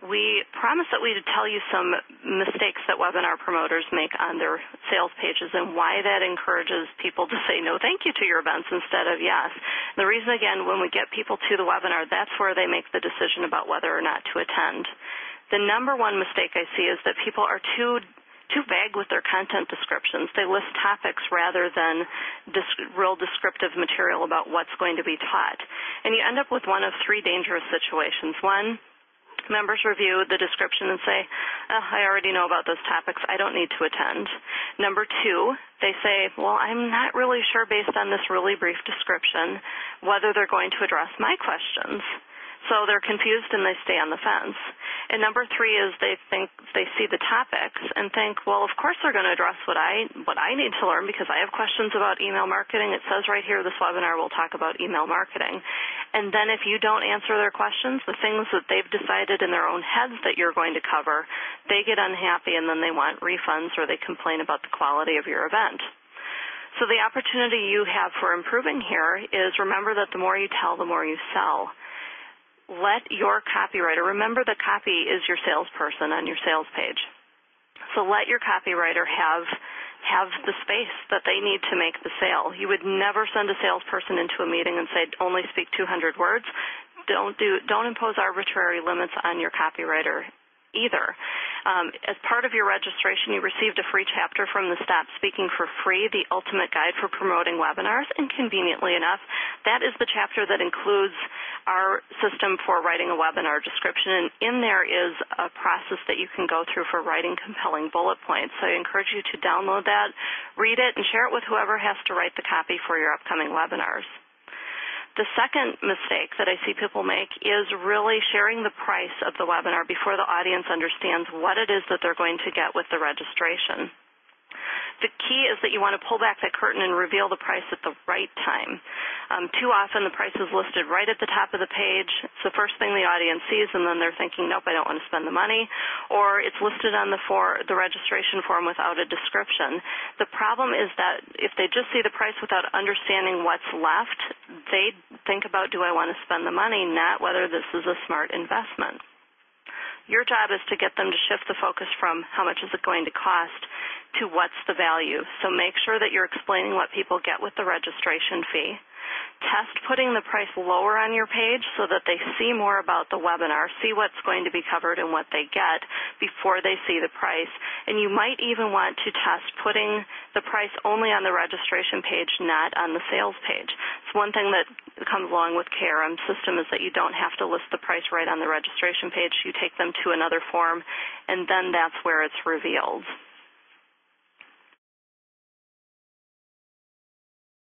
we promised that we'd tell you some mistakes that webinar promoters make on their sales pages and why that encourages people to say no thank you to your events instead of yes. And the reason, again, when we get people to the webinar, that's where they make the decision about whether or not to attend. The number one mistake I see is that people are too vague with their content descriptions. They list topics rather than real descriptive material about what's going to be taught. And you end up with one of three dangerous situations. One, members review the description and say, oh, I already know about those topics, I don't need to attend. Number two, they say, well, I'm not really sure based on this really brief description whether they're going to address my questions. So they're confused and they stay on the fence. And number three is they see the topics and think, well, of course they're going to address what I need to learn because I have questions about email marketing. It says right here this webinar will talk about email marketing. And then if you don't answer their questions, the things that they've decided in their own heads that you're going to cover, they get unhappy and then they want refunds or they complain about the quality of your event. So the opportunity you have for improving here is remember that the more you tell, the more you sell. Let your copywriter, remember the copy is your salesperson on your sales page. So let your copywriter have the space that they need to make the sale. You would never send a salesperson into a meeting and say, only speak 200 words. Don't impose arbitrary limits on your copywriter either. As part of your registration, you received a free chapter from the Stop Speaking for Free, the ultimate guide for promoting webinars, and conveniently enough, that is the chapter that includes our system for writing a webinar description, and in there is a process that you can go through for writing compelling bullet points. So I encourage you to download that, read it, and share it with whoever has to write the copy for your upcoming webinars. The second mistake that I see people make is really sharing the price of the webinar before the audience understands what it is that they're going to get with the registration. The key is that you want to pull back that curtain and reveal the price at the right time. Too often the price is listed right at the top of the page. It's the first thing the audience sees, and then they're thinking, nope, I don't want to spend the money. Or it's listed on the registration form without a description. The problem is that if they just see the price without understanding what's left, they think about, do I want to spend the money, not whether this is a smart investment. Your job is to get them to shift the focus from how much is it going to cost to what's the value. So make sure that you're explaining what people get with the registration fee. Test putting the price lower on your page so that they see more about the webinar, see what's going to be covered and what they get before they see the price. And you might even want to test putting the price only on the registration page, not on the sales page. So one thing that comes along with KRM system is that you don't have to list the price right on the registration page. You take them to another form, and then that's where it's revealed.